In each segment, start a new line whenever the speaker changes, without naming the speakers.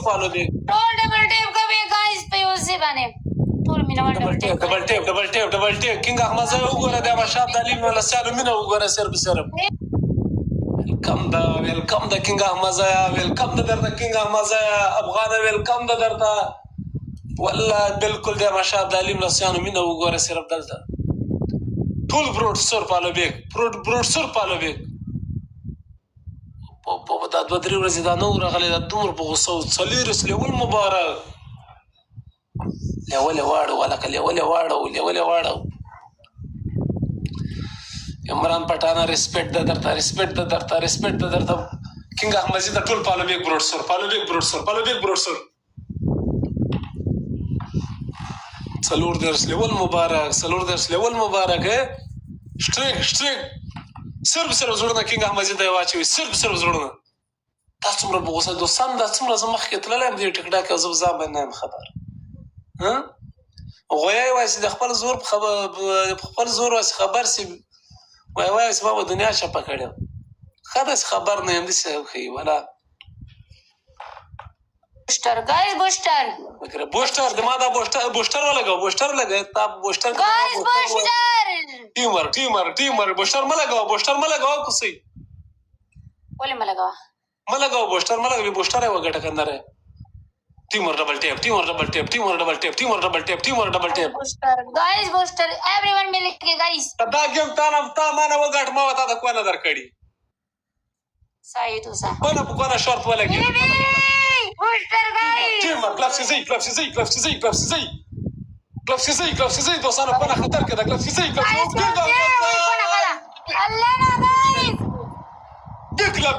follow me. Double tap कभी guys पे उसे बने. Double tap. King Ahmad Zaya ugora de Mashab Dalim wala Salumina ugora serb. Welcome the King Ahmad Zaya. Welcome the King Ahmad Zaya. Afghana welcome the darta. والله بالکل د مشاب د علیم لسیانو مینه وګوره صرف دلته ټول بروډ سر پالو بیگ بروډ سر پالو بیگ په دا دوه درې ورځې دا نو راغلی دا دومره په غوسه و څلېرس لیول مبارک لیولې واړو ولکه لیولې واړو عمران پټانه ریسپیکټ د درته کینګ احمدزي د ټول پالو بیگ بروډ سر سلور درس لیول مبارک شټریک صرف زړونه کینګ احمدزي ته واچوي صرف زړونه دا څومره په غوسه دوستان دا څومره زه مخکې تللی یم دې ټیکټاک او زه ځان باندې نه یم خبر غویی وایي د خپل زور وایي خبر سي وایي ما به دنیا چپه کړې ښه داسې خبر نه یم داسې ښیي ولا بوشتر guys بوشتر دما دا بوشتر ولګاو تا بوشتر guys بوشتر ټیمر بوشتر ملګاو کوسي ولې ملګاو بوشتر یو غټه کندره ټیمر ډبل ټیپ بوشتر guys بوشتر everyone मिलके guys دا گیم تا ما وګټ ما وتا د کوانه درکړي صحیح تو صح کوانه شرط ولګي بوشتر guys ټیمر کلب سي دوستانو کوانه خطر کده کلب سي الله نه guys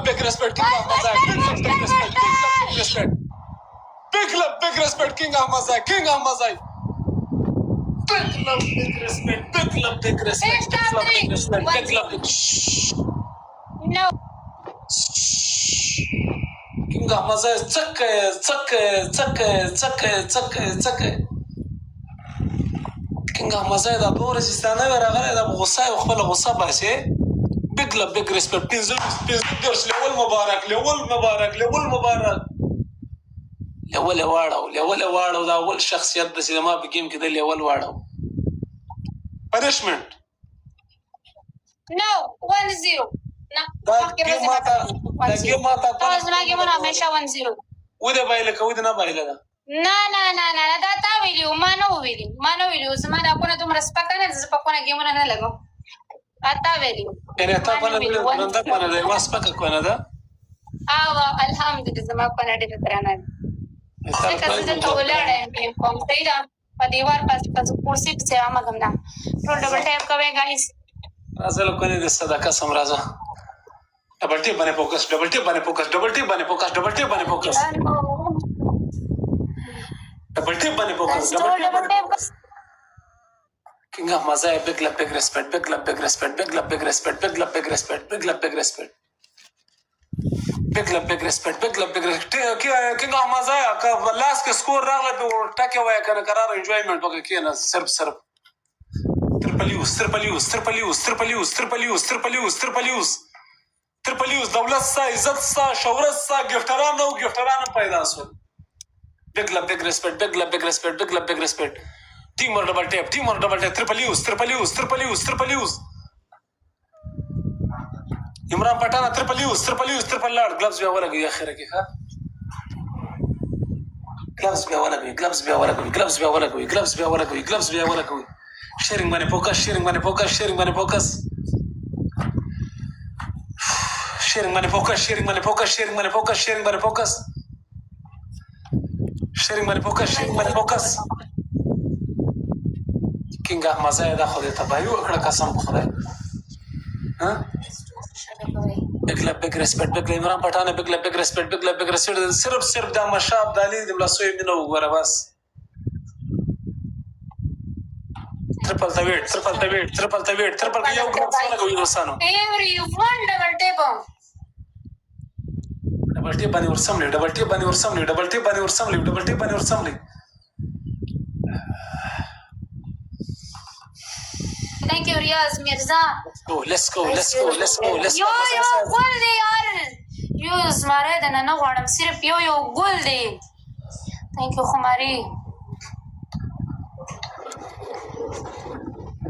big respect King Ahmad Zaya big respect King Ahmad Zaya big respect no King Ahmad Zaya څک King Ahmad Zaya دا دوه ورځې نه راغلی دا غوسه خپل غوسه باسي big respect درس لیول مبارک لیول واړو دا اول شخصیت د سینما په گیم کې د لیول واړو punishment no 1-0 دا گیم ماته تاسو نه گیم همیشه 1-0 و دې بایله کو دې نه بایله دا نه دا تا ویلو ما نو ویلو زما دا په دومره سپکه نه زه په کومه گیم نه لګم اتا ویلو یعنی تا په نن دا په نه واس پکه کوونه دا الحمدلله زما په نه ډېر ترانه څنګه ته ولاړم کوم ځای دا په دیوار پاس کرسي په سیمه کوم دا ټول ډبل ټیپ کوي गाइस راځل کوي د صدقه سم راځه ډبل ټیپ باندې فوکس King Ahmad Zaya big respect King Ahmad Zaya که لاس کې سکور راغله په ټکه وای کنه قرار انجوایمنت وکړه کینه صرف ترپلیوس دولت سا عزت سا شهرت سا گفتران پیدا سو big respect ټیمر ډبل ټیپ ترپلیوس عمران پټانه ترپلیوس لاړ گلفز بیا ولګي اخره کې ها گلفز بیا ولګي شیرینګ باندې فوکس شیرینګ باندې فوکس King Ahmad Zaya دا خو دې تباهي وکړه قسم په خدای ها big respect عمران پټانه big respect صرف دا مشاب دالي د لاسوي مینه وګوره بس triple the weight یو ګروپ څنګه کوي دوستانو everyone double tap باندې ورسملې thank you Riyaz Mirza
let's go
यो ګل دی یار یو زماره د نه غواړم صرف یو ګل دی thank you خماري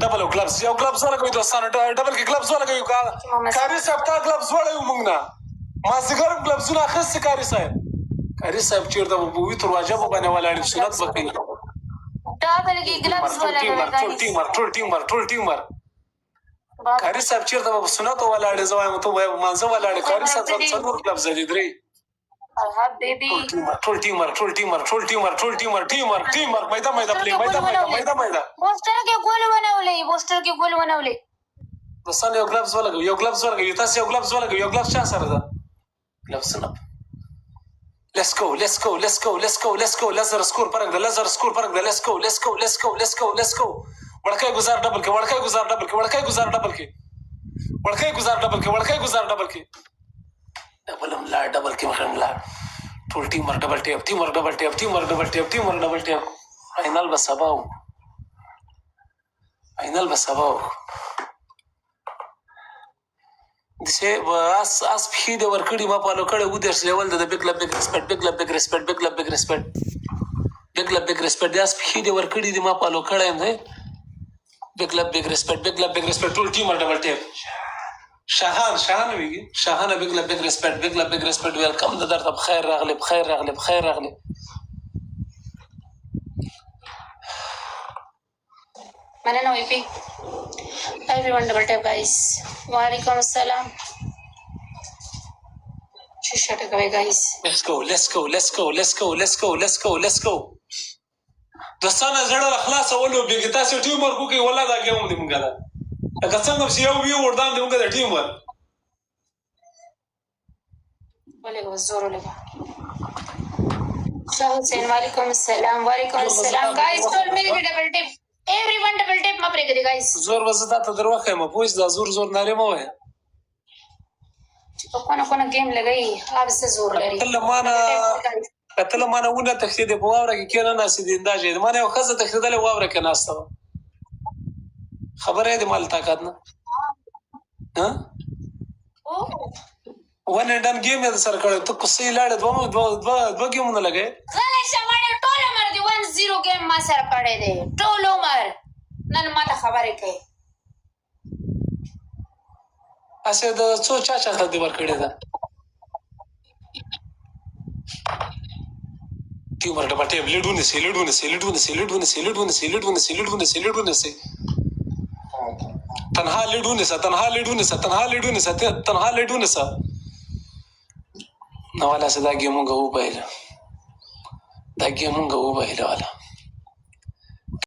ډبل ګلابز یو ګلابز ولا کوي دوستانو ډبل کې ګلابز ولا کوي کاری صاحب تا ګلابز ولا یو موږ نه ما زګر ګلابز نه اخیست کاری صاحب چیرته وو تر واجب باندې ولاړ سنت وکړي
ډبل کې ګلابز ولا
ټول ټیمر کاری صاحب چیرته وو سنت ولاړ زوایم ته مانزه ولاړ کاری صاحب څلور ګلابز دي درې
بیبي
ټول ټیمر میدا پلی میدا
پوسټر کې ګول ونولې
دوستان یو ګلابز ولګو تاسو یو ګلابز ولګو یو ګلابز چا سره ده ګلابز نه let's go لزر سکور فرق ده let's go وړکای گزار ډبل کې ډبل مخم لا ټول ټیمر ډبل ټیپ فائنل بسباو دسه اس په دې ورکړی ما په لوکړې و درس لیول د بگ لب بگ ریسپیکټ داس په دې ورکړی د ما په لوکړې نه بگ ریسپیکټ ټول ټیمر ډبل ټیپ شاهان ویږي شاهانه بگ ریسپیکټ ویلکم د درته بخیر راغلی
مننه وی پی everyone double tap guys وعلیکم السلام شټه کوي guys
let's go دوستانه زړه خلاص اولو بګی تاسو ټیم ورکو کې ولا دا ګیم دې مونږه دا لکه څنګه چې یو وردان دې مونږه د ټیم ور
ولې وزور لګا شاه حسین وعلیکم السلام guys ټول ملي ډبل ټیپ everyone double tap ما پرې کړی guys
زور وزدا ته دروخه ما پوښ دا زور نه لرم وای
په کومه گیم لګای اوب سے زور لري
کتل مانه ونه تخدید په واوره کې کینه ناسې د انداز مانه یو خزه تخدیدل واوره کې ناسته خبره دې مال طاقت نه ها ونه ډن گیم دې سره کړو ته کوسې لاړ دوه گیمونه لګای
غلې شماړه ټول عمر دی 1-0 گیم ما سره پړې دی ټول عمر نن ما ته خبرې کوي
اسه د څو چا دې ور کړی دا ټیمر ډبل ټیپ لیډونه سي تنها لیډونه سا نو والا صدا گیمونګه و بایله والا